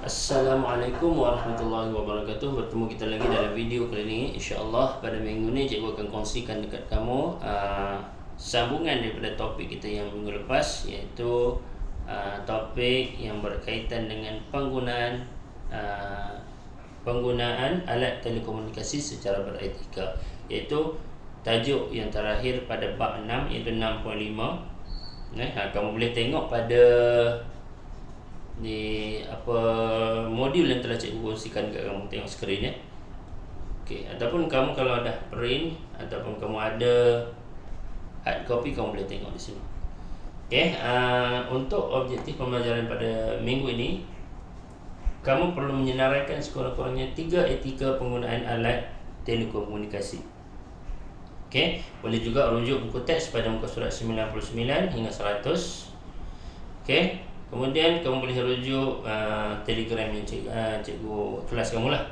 Assalamualaikum warahmatullahi wabarakatuh. Bertemu kita lagi dalam video kali ini. InsyaAllah pada minggu ni cikgu akan kongsikan dekat kamu sambungan daripada topik kita yang minggu lepas, iaitu topik yang berkaitan dengan penggunaan alat telekomunikasi secara beretika, iaitu tajuk yang terakhir pada bab 6, iaitu 6.5. Kamu boleh tengok pada ni modul yang telah cikgu kongsikan kat kamu, tengok skrin ya. Okey, ataupun kamu kalau dah print ataupun kamu ada hard copy, kamu boleh tengok di sini. Okey, untuk objektif pembelajaran pada minggu ini, kamu perlu menyenaraikan sekurang-kurangnya 3 etika penggunaan alat telekomunikasi. Okey, boleh juga rujuk buku teks pada muka surat 99 hingga 100. Okey, kemudian kamu boleh rujuk Telegram yang cikgu kelas kamu lah.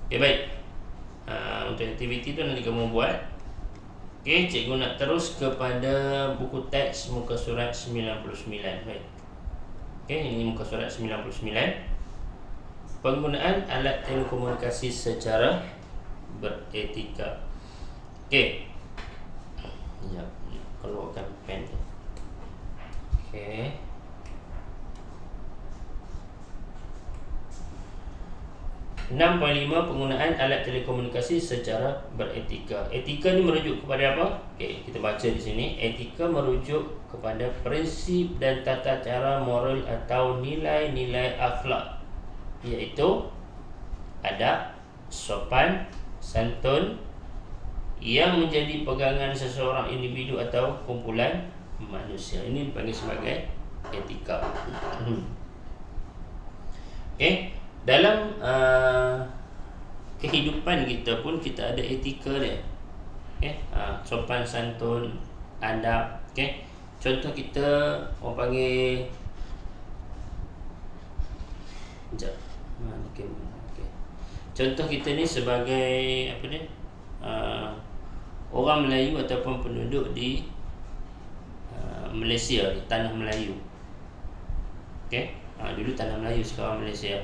Okay, baik. Untuk aktiviti tu nanti kamu buat. Okay, cikgu nak terus kepada buku teks muka surat 99. Baik. Okay, ini muka surat 99. Penggunaan alat telekomunikasi secara beretika. Okay. Ya, keluarkan pen. Okay. 6.5 penggunaan alat telekomunikasi secara beretika. Etika ni merujuk kepada apa? Okey, kita baca di sini. Etika merujuk kepada prinsip dan tata cara moral atau nilai-nilai akhlak, iaitu adab, sopan, santun yang menjadi pegangan seseorang individu atau kumpulan manusia. Ini dipanggil sebagai etika. Okey. Dalam kehidupan kita pun kita ada etika dia. Okay? Sopan santun, adab. Okay? Contoh kita orang panggil okay. Contoh kita ni sebagai apa dia? Orang Melayu ataupun penduduk di Malaysia, di tanah Melayu. Okay? Dulu tanah Melayu, sekarang Malaysia.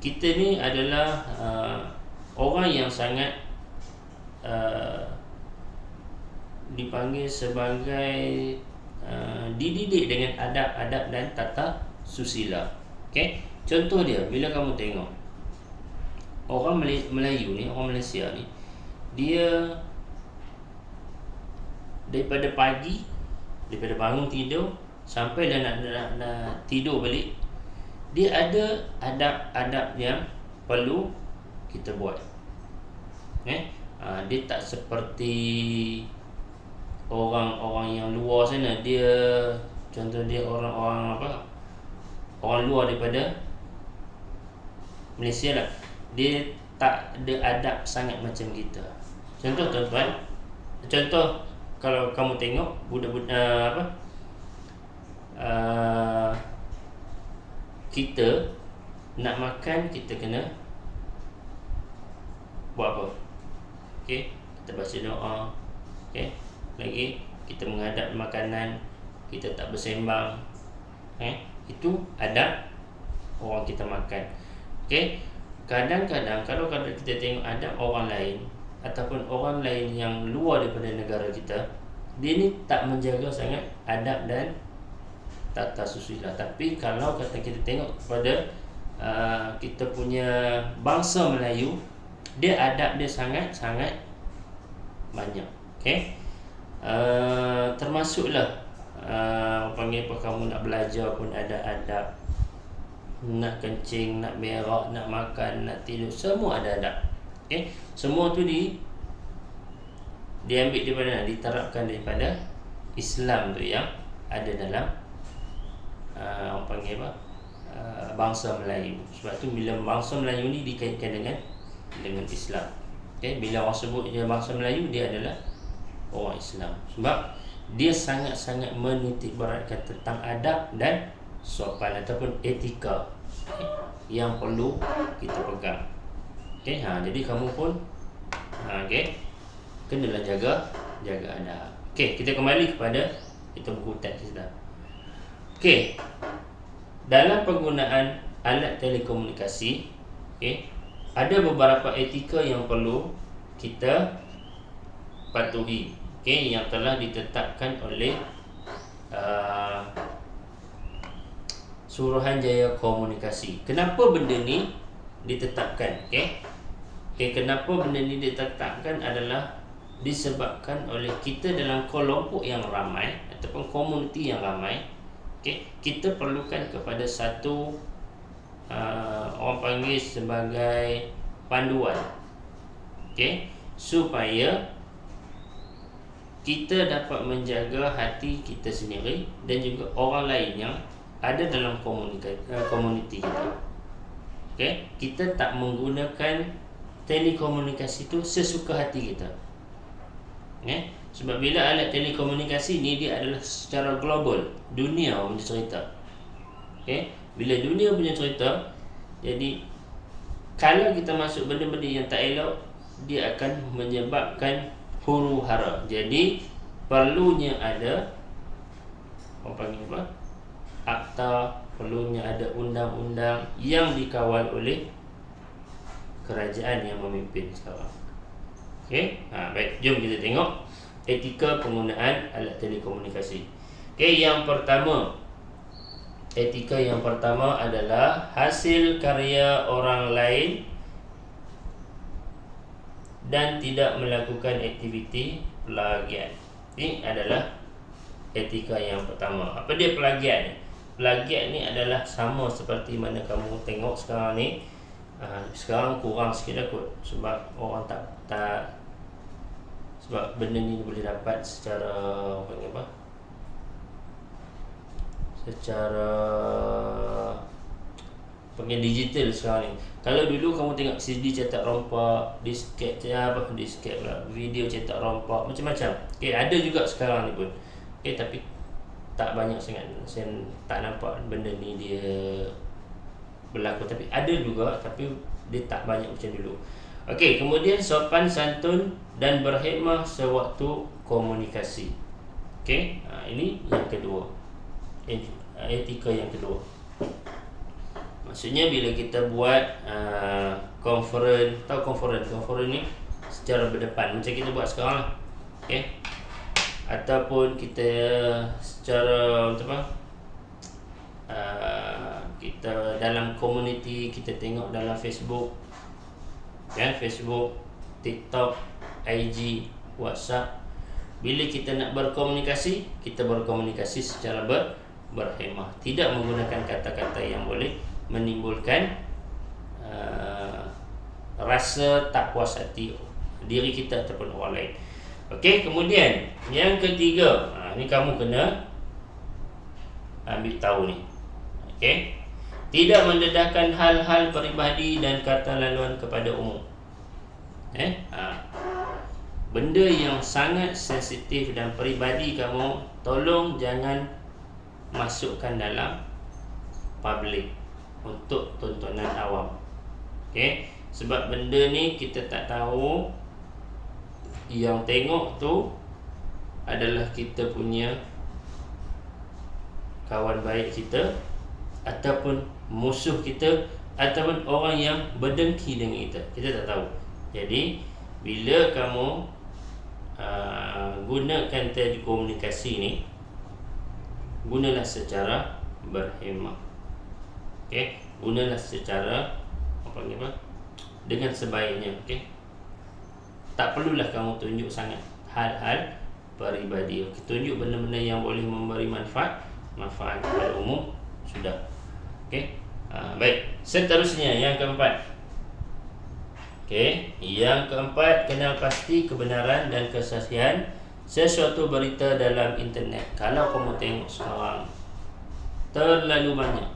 Kita ni adalah orang yang sangat dipanggil sebagai dididik dengan adab-adab dan tata susila. Okay? Contoh dia, bila kamu tengok orang Melayu ni, orang Malaysia ni, dia daripada pagi, daripada bangun tidur sampai dah nak tidur balik, dia ada adab-adab yang perlu kita buat. Dia tak seperti orang-orang yang luar sana. Dia contoh dia orang luar daripada Malaysia lah. Dia tak ada adab sangat macam kita. Contoh tuan-tuan, contoh kalau kamu tengok budak-budak kita nak makan, kita kena buat apa? Okey, kita baca doa. Okey, lagi kita menghadap makanan, kita tak bersembang. Itu adab orang kita makan. Okey, kadang-kadang kalau kita tengok adab orang lain ataupun orang lain yang luar daripada negara kita, dia ni tak menjaga sangat adab dan tata susila. Tapi kalau kata kita tengok kepada kita punya bangsa Melayu, dia adab dia sangat-sangat banyak. Okey, termasuklah panggil apa, kamu nak belajar pun ada adab. Nak kencing, nak berak, nak makan, nak tidur, semua ada adab. Okey, semua tu diambil daripada, diterapkan daripada Islam tu yang ada dalam orang panggil apa, bangsa Melayu. Sebab tu bila bangsa Melayu ni dikaitkan dengan Islam. Okay? Bila orang sebut dia bangsa Melayu, dia adalah orang Islam. Sebab dia sangat-sangat menitik beratkan tentang adab dan sopan ataupun etika, yang perlu kita pegang. Okay? Jadi kamu pun kenalah jaga adab. Okay, kita kembali kepada kita buku teks kita. Okey. Dalam penggunaan alat telekomunikasi, okey, ada beberapa etika yang perlu kita patuhi, okey, yang telah ditetapkan oleh Suruhanjaya Komunikasi. Kenapa benda ni ditetapkan? Kenapa benda ni ditetapkan adalah disebabkan oleh kita dalam kelompok yang ramai ataupun komuniti yang ramai. Kita perlukan kepada satu orang panggil sebagai panduan, supaya kita dapat menjaga hati kita sendiri dan juga orang lain yang ada dalam komuniti kita. Kita tak menggunakan telekomunikasi itu sesuka hati kita. Sebab bila alat telekomunikasi ni dia adalah secara global, dunia punya cerita. Bila dunia punya cerita, jadi kalau kita masuk benda-benda yang tak elok, dia akan menyebabkan huru hara. Jadi perlunya ada apa? Akta, perlunya ada undang-undang yang dikawal oleh kerajaan yang memimpin sekarang. Baik, jom kita tengok etika penggunaan alat telekomunikasi. Yang pertama, etika yang pertama adalah hasil karya orang lain dan tidak melakukan aktiviti plagiat. Ini adalah etika yang pertama. Apa dia plagiat ni? Plagiat ni adalah sama seperti mana kamu tengok sekarang ni. Sekarang kurang sikit kot, sebab orang tak sebab benda ni boleh dapat secara secara digital sekarang ni. Kalau dulu kamu tengok CD cetak rompak, disket pula, video cetak rompak, macam-macam. Ada juga sekarang ni pun. Tapi tak banyak sangat. Saya tak nampak benda ni dia berlaku. Tapi ada juga, tapi dia tak banyak macam dulu. Kemudian sopan santun dan berhikmah sewaktu komunikasi. Ini yang kedua, etika yang kedua. Maksudnya bila kita buat conference ni secara berdepan, macam kita buat sekarang lah. Ataupun kita secara kita dalam komuniti, kita tengok dalam Facebook, Facebook, TikTok, IG, WhatsApp. Bila kita nak berkomunikasi, kita berkomunikasi secara berhemah, tidak menggunakan kata-kata yang boleh menimbulkan rasa tak puas hati diri kita ataupun orang lain. Kemudian yang ketiga, ni kamu kena ambil tahu ni. Tidak mendedahkan hal-hal peribadi dan kata laluan kepada umum. Benda yang sangat sensitif dan peribadi kamu, tolong jangan masukkan dalam public untuk tontonan awam. Sebab benda ni kita tak tahu, yang tengok tu adalah kita punya kawan baik kita, ataupun musuh kita, ataupun orang yang berdengki dengan kita. Kita tak tahu. Jadi bila kamu gunakan telekomunikasi ni, gunalah secara berhemah. Gunalah secara dengan sebaiknya. Tak perlulah kamu tunjuk sangat hal-hal peribadi. Tunjuk benda-benda yang boleh memberi manfaat kepada umum, sudah. Baik, seterusnya yang keempat. Yang keempat, kenal pasti kebenaran dan kesaksian sesuatu berita dalam internet. Kalau kamu tengok sekarang terlalu banyak,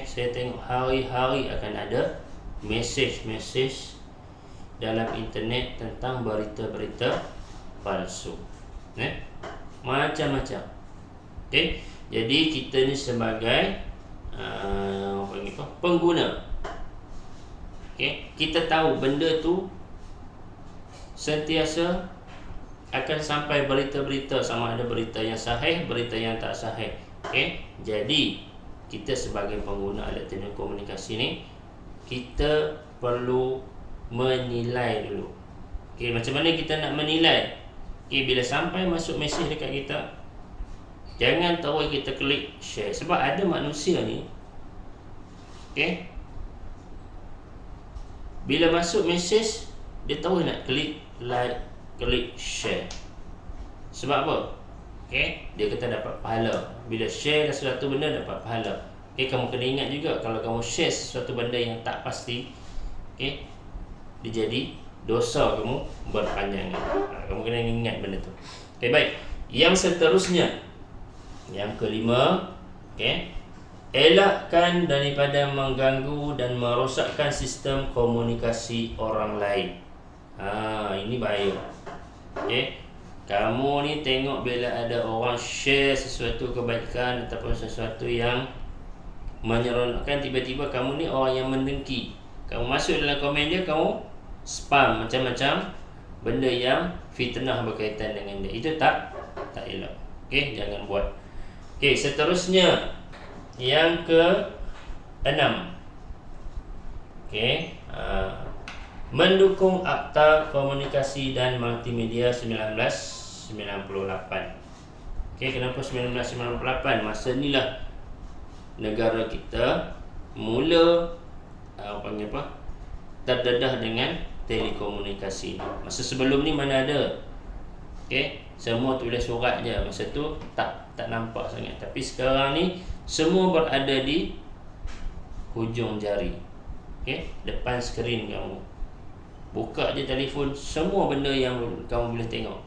saya tengok hari-hari akan ada mesej-mesej dalam internet tentang berita-berita palsu, macam-macam. Jadi kita ni sebagai pengguna, kita tahu benda tu sentiasa akan sampai berita-berita, sama ada berita yang sahih, berita yang tak sahih. Jadi kita sebagai pengguna alat telekomunikasi ni, kita perlu menilai dulu. Okay, macam mana kita nak menilai? Okay, bila sampai masuk mesej dekat kita, jangan terus kita klik share. Sebab ada manusia ni, okay, bila masuk mesej, dia terus nak klik like, klik share. Sebab apa? Okay, dia kata dapat pahala. Bila share sesuatu benda, dapat pahala. Okay, kamu kena ingat juga, kalau kamu share sesuatu benda yang tak pasti, okay, dia jadi dosa kamu berpanjangan. Kamu kena ingat benda tu. Okay, baik. Yang seterusnya, yang kelima, okay, elakkan daripada mengganggu dan merosakkan sistem komunikasi orang lain. Ini bahaya. Okay, kamu ni tengok bila ada orang share sesuatu kebaikan ataupun sesuatu yang menyeronokkan, tiba-tiba kamu ni orang yang mendengki. Kamu masuk dalam komen dia, kamu spam macam-macam benda yang fitnah berkaitan dengan dia. Itu tak elok. Okay, jangan buat. Okay, seterusnya yang ke-6. Okay, mendukung Akta Komunikasi dan Multimedia 1998. Okay, kenapa 1998? Masa inilah negara kita mula terdedah dengan telekomunikasi. Masa sebelum ni mana ada? Okay, semua tulis surat je. Masa tu tak nampak sangat. Tapi sekarang ni semua berada di hujung jari. Okay, depan skrin kamu. Buka je telefon, semua benda yang kamu boleh tengok.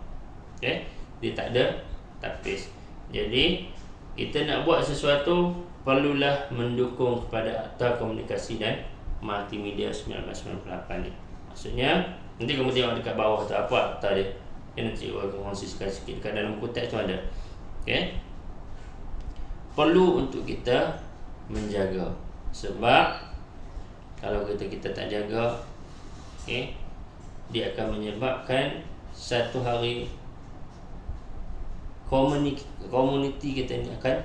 Okay, dia tak ada tapis. Jadi kita nak buat sesuatu, perlulah mendukung kepada Akta Komunikasi dan Multimedia 1998 ni. Maksudnya, nanti kamu tengok dekat bawah tu apa akta dia. Nanti saya kongsikan sikit dekat dalam buku teks tu ada. Okay, perlu untuk kita menjaga. Sebab kalau kita tak jaga, okay, dia akan menyebabkan satu hari komuniti kita ni akan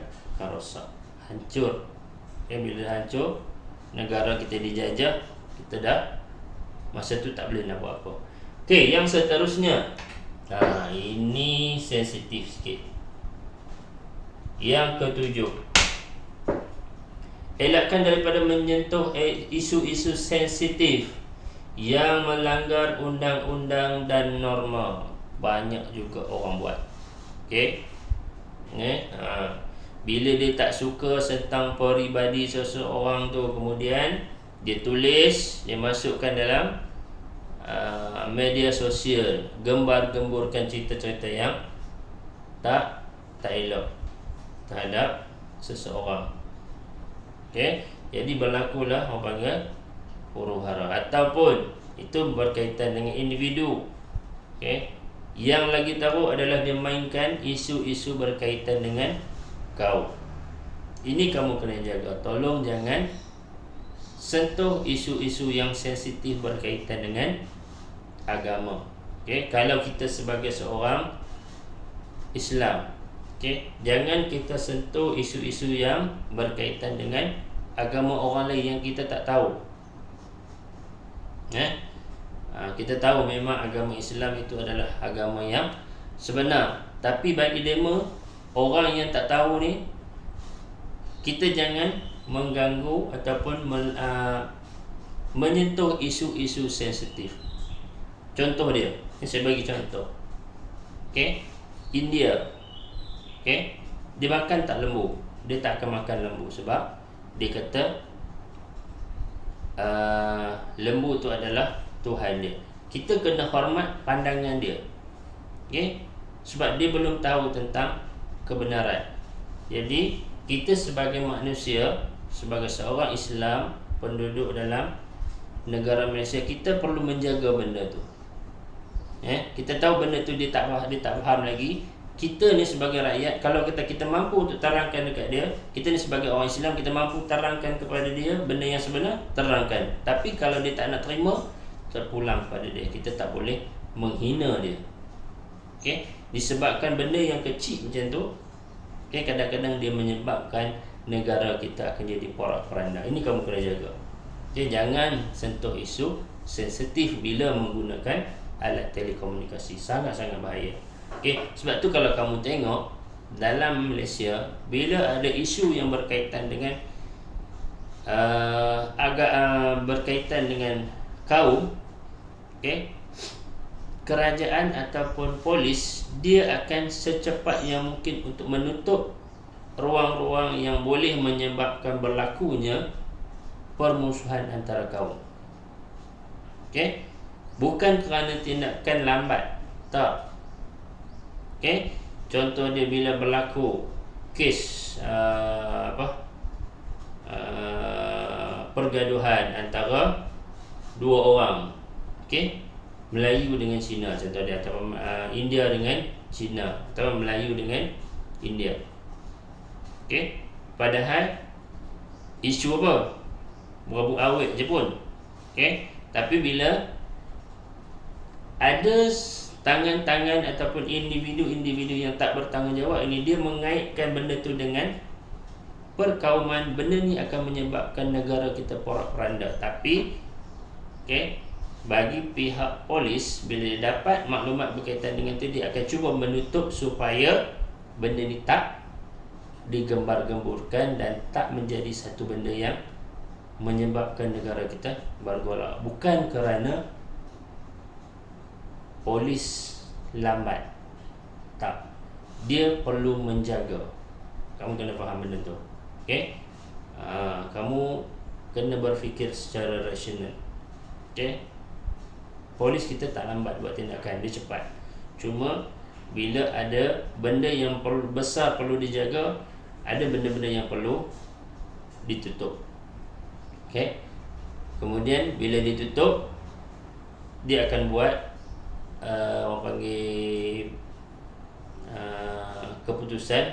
rosak, hancur. Bila hancur, negara kita dijajah, kita dah masa tu tak boleh nak buat apa. Okey, yang seterusnya, ini sensitif sikit. Yang ke-7, elakkan daripada menyentuh isu-isu sensitif yang melanggar undang-undang dan norma. Banyak juga orang buat. Okey, bila dia tak suka tentang peribadi seseorang tu, kemudian dia tulis, dia masukkan dalam media sosial, gembar-gemburkan cerita-cerita yang tak elok terhadap seseorang. Okey, jadi berlakulah orang panggil huru-hara, ataupun itu berkaitan dengan individu. Okey, yang lagi teruk adalah dia mainkan isu-isu berkaitan dengan kau. Ini kamu kena jaga. Tolong jangan sentuh isu-isu yang sensitif berkaitan dengan agama. Okey, kalau kita sebagai seorang Islam, okey, jangan kita sentuh isu-isu yang berkaitan dengan agama orang lain yang kita tak tahu. Kita tahu memang agama Islam itu adalah agama yang sebenar, tapi bagi demo orang yang tak tahu ni, kita jangan mengganggu ataupun menyentuh isu-isu sensitif. Contoh dia, saya bagi contoh. Okey, India. Okey, dia makan tak lembu. Dia tak akan makan lembu sebab dia kata lembu tu adalah Tuhan dia. Kita kena hormat pandangan dia. Okey, sebab dia belum tahu tentang kebenaran. Jadi kita sebagai manusia, sebagai seorang Islam, penduduk dalam negara Malaysia, kita perlu menjaga benda tu. Kita tahu benda tu dia tak faham lagi. Kita ni sebagai rakyat, kalau kita mampu untuk terangkan dekat dia, kita ni sebagai orang Islam, kita mampu terangkan kepada dia benda yang sebenar, terangkan. Tapi kalau dia tak nak terima, terpulang pada dia. Kita tak boleh menghina dia. Okey, disebabkan benda yang kecil macam tu, okey, kadang-kadang dia menyebabkan negara kita akan jadi porak-poranda. Ini kamu kena jaga. Jadi jangan sentuh isu sensitif bila menggunakan alat telekomunikasi. Sangat-sangat bahaya. Okey, sebab tu kalau kamu tengok dalam Malaysia, bila ada isu yang berkaitan dengan berkaitan dengan kaum, okey, kerajaan ataupun polis dia akan secepat yang mungkin untuk menutup ruang-ruang yang boleh menyebabkan berlakunya permusuhan antara kaum. Okey, bukan kerana tindakan lambat, tak. Okey, contoh dia bila berlaku kes pergaduhan antara dua orang, okey, Melayu dengan Cina contoh dia, atau India dengan Cina, atau Melayu dengan India. Okey, padahal isu apa? Berabuk awet je pun. Okey, tapi bila ada tangan-tangan ataupun individu-individu yang tak bertanggungjawab ini, dia mengaitkan benda tu dengan perkauman, benda ni akan menyebabkan negara kita porak-poranda. Tapi okey, bagi pihak polis, bila dia dapat maklumat berkaitan dengan tu, dia akan cuba menutup supaya benda ni tak digembar-gemburkan dan tak menjadi satu benda yang menyebabkan negara kita bergolak. Bukan kerana polis lambat, tak, dia perlu menjaga. Kamu kena faham benda tu. Okey, kamu kena berfikir secara rasional. Okey, polis kita tak lambat buat tindakan, dia cepat. Cuma bila ada benda yang besar perlu dijaga, ada benda-benda yang perlu ditutup. Okey, kemudian bila ditutup, dia akan buat orang panggil keputusan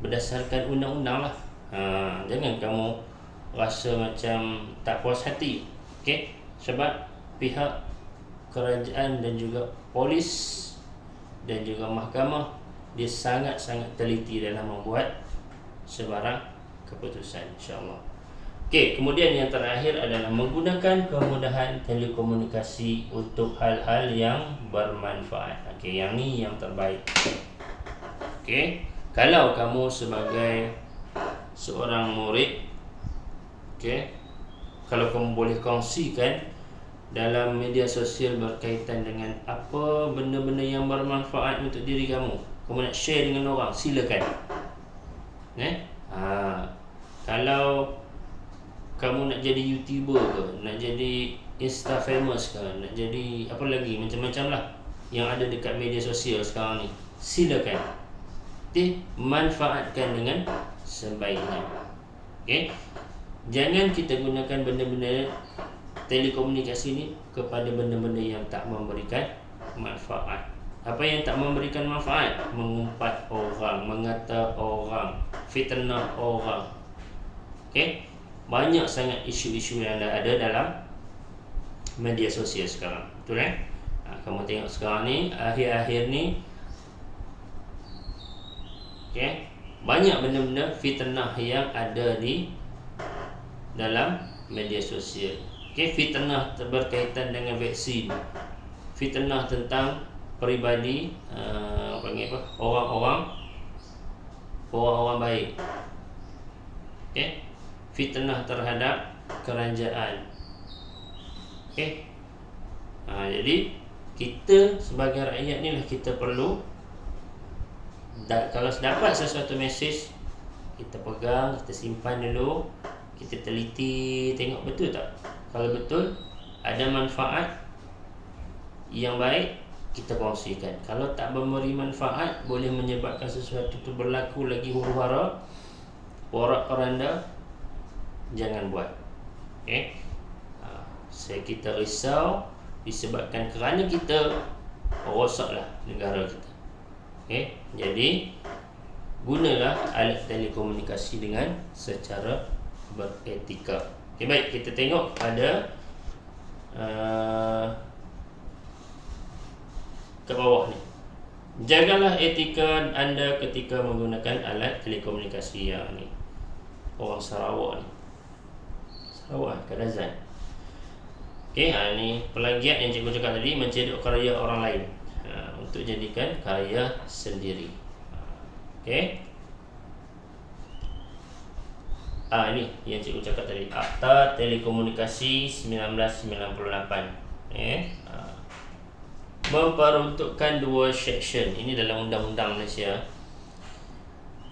berdasarkan undang-undang lah. Jangan kamu rasa macam tak puas hati. Okey, sebab pihak kerajaan dan juga polis dan juga mahkamah, dia sangat-sangat teliti dalam membuat sebarang keputusan, insya-Allah. Okey, kemudian yang terakhir adalah menggunakan kemudahan telekomunikasi untuk hal-hal yang bermanfaat. Okey, yang ni yang terbaik. Okey, kalau kamu sebagai seorang murid, okey, kalau kamu boleh kongsikan dalam media sosial berkaitan dengan apa benda-benda yang bermanfaat untuk diri kamu, kamu nak share dengan orang, silakan. Kalau kamu nak jadi YouTuber ke, nak jadi Insta famous ke, nak jadi apa lagi, macam-macam lah yang ada dekat media sosial sekarang ni, silakan. Okey, manfaatkan dengan sebaiknya. Okey, jangan kita gunakan benda-benda telekomunikasi ni kepada benda-benda yang tak memberikan manfaat. Apa yang tak memberikan manfaat? Mengumpat orang, mengata orang, fitnah orang. Okey, banyak sangat isu-isu yang ada dalam media sosial sekarang. Betul kan? Kamu tengok sekarang ni, akhir-akhir ni, okey, banyak benda-benda fitnah yang ada di dalam media sosial. Okey, fitnah berkaitan dengan vaksin, fitnah tentang peribadi, orang-orang baik. Okey, fitnah terhadap kerajaan. Okey, jadi kita sebagai rakyat ni lah, kita perlu kalau dapat sesuatu mesej, kita pegang, kita simpan dulu, kita teliti, tengok betul tak. Kalau betul ada manfaat yang baik, kita kongsikan. Kalau tak memberi manfaat, boleh menyebabkan sesuatu itu berlaku lagi huru-hara, porak-poranda, jangan buat. Okay? Kita risau disebabkan kerana kita rosaklah negara kita. Okay? Jadi gunalah alat telekomunikasi dengan secara beretika. Okay, baik, kita tengok pada kat bawah ni. Jagalah etika anda ketika menggunakan alat telekomunikasi yang ni. Orang Sarawak ni. Sarawak, Kadazan. Okey, ni pelagiat yang cikgu cakap tadi, mencedok karya orang lain untuk jadikan karya sendiri. Okey. Ini yang cikgu cakap tadi, Akta Telekomunikasi 1998. Memperuntukkan 2 seksyen. Ini dalam Undang-Undang Malaysia.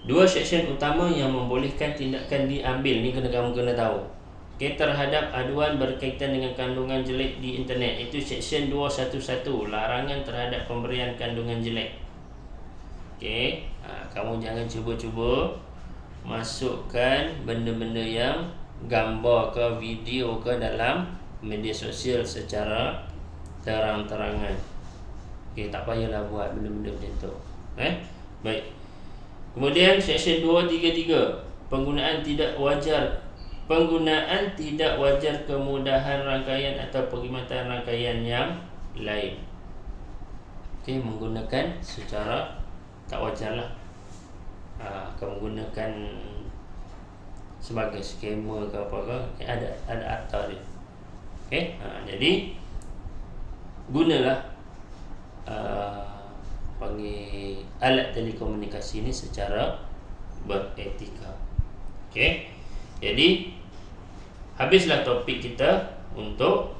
2 seksyen utama yang membolehkan tindakan diambil, ni kamu kena tahu. Okey, terhadap aduan berkaitan dengan kandungan jelek di internet. Itu seksyen 211, larangan terhadap pemberian kandungan jelek. Okey, kamu jangan cuba-cuba masukkan benda-benda yang gambar ke video ke dalam media sosial secara terang-terangan. Okey, tak payahlah buat benda-benda macam tu. Baik. Kemudian seksyen 233, penggunaan tidak wajar kemudahan rangkaian atau perkhidmatan rangkaian yang lain. Okey, menggunakan secara tak wajarlah. Kamu gunakan sebagai skema ke apa ke, ada akta dia. Okey, jadi gunalah panggil alat telekomunikasi ini secara beretika. Okey, jadi habislah topik kita untuk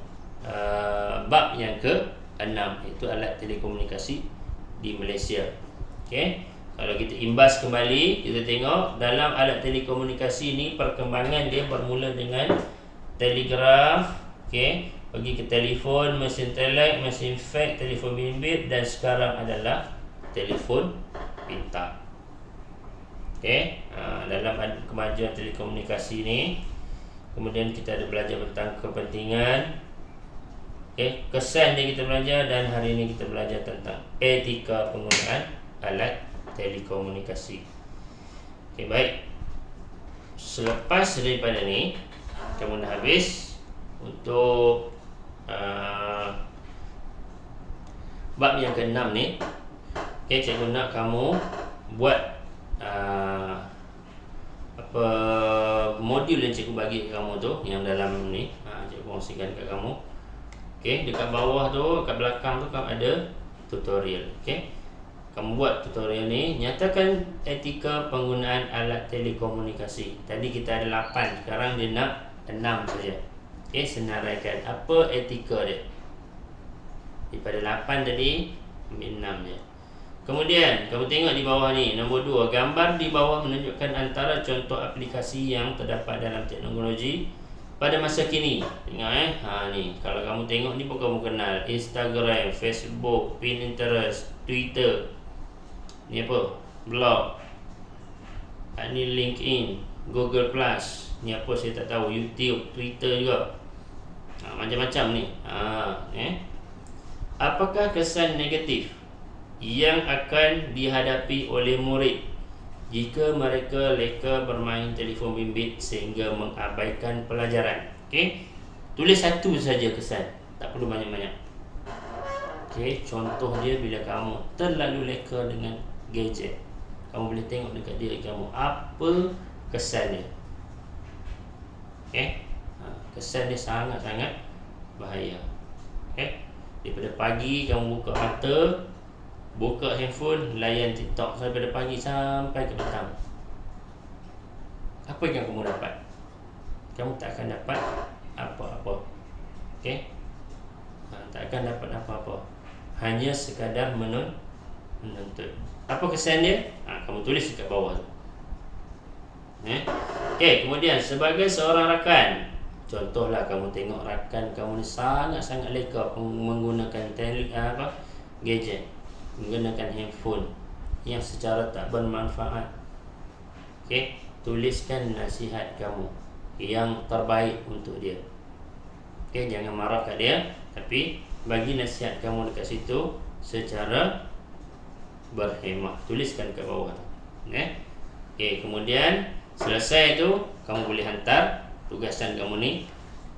bab yang ke-6, iaitu alat telekomunikasi di Malaysia. Okey, kalau kita imbas kembali, kita tengok dalam alat telekomunikasi ni perkembangan dia bermula dengan telegraf, okey, pergi ke telefon, mesin telek, mesin fax, telefon bimbit, dan sekarang adalah telefon pintar. Okey, dalam kemajuan telekomunikasi ni, kemudian kita ada belajar tentang kepentingan, okey, kesan dia kita belajar, dan hari ini kita belajar tentang etika penggunaan alat telekomunikasi. Okey, baik. Selepas daripada ni, kamu dah habis untuk bab yang ke-6 ni. Okey, cikgu nak kamu buat apa modul yang cikgu bagi ke kamu tu, yang dalam ni, cikgu kongsikan kat kamu. Okey, dekat bawah tu, kat belakang tu kamu ada tutorial. Okey, kamu buat tutorial ni, nyatakan etika penggunaan alat telekomunikasi. Tadi kita ada 8, sekarang dia nak 6 saja. Okey, senaraikan apa etika dia. Daripada 8 tadi, ambil 6 je. Kemudian, kamu tengok di bawah ni, nombor 2, gambar di bawah menunjukkan antara contoh aplikasi yang terdapat dalam teknologi pada masa kini. Tengok ni, kalau kamu tengok ni pun kamu kenal. Instagram, Facebook, Pinterest, Twitter. Ni apa? Blog. Ni LinkedIn, Google Plus. Ni apa saya tak tahu. YouTube, Twitter juga. Macam-macam ni. Apakah kesan negatif yang akan dihadapi oleh murid jika mereka leka bermain telefon bimbit sehingga mengabaikan pelajaran? Okey, tulis satu saja kesan, tak perlu banyak-banyak. Okey, contoh dia bila kamu terlalu leka dengan gadget, kamu boleh tengok dekat diri kamu apa kesan dia. Okey, kesan dia sangat-sangat bahaya. Okey, daripada pagi kamu buka mata, buka handphone, layan TikTok daripada pagi sampai ke petang. Apa yang kamu dapat? Kamu tak akan dapat apa-apa. Okey, tak akan dapat apa-apa. Hanya sekadar menuntut. Apa kesan dia? Kamu tulis dekat bawah tu. Okey, kemudian sebagai seorang rakan, contohlah kamu tengok rakan kamu ni sangat-sangat leka menggunakan gadget, menggunakan handphone yang secara tak bermanfaat. Okey, tuliskan nasihat kamu yang terbaik untuk dia. Okey, jangan marah kat dia, tapi bagi nasihat kamu dekat situ secara berhemah. Tuliskan kat bawah tu. Okey, kemudian selesai tu, kamu boleh hantar tugasan kamu ni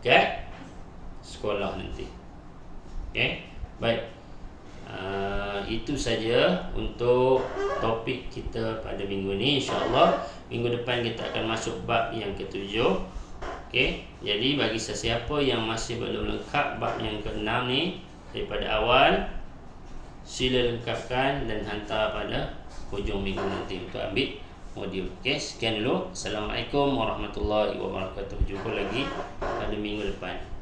kat sekolah nanti. Okey, baik. Itu saja untuk topik kita pada minggu ni. InsyaAllah minggu depan kita akan masuk bab yang ketujuh. Okey, jadi bagi sesiapa yang masih belum lengkap bab yang keenam ni daripada awal, sila lengkapkan dan hantar pada hujung minggu nanti untuk ambil modul. Okey, sekian dulu. Assalamualaikum warahmatullahi wabarakatuh. Jumpa lagi pada minggu depan.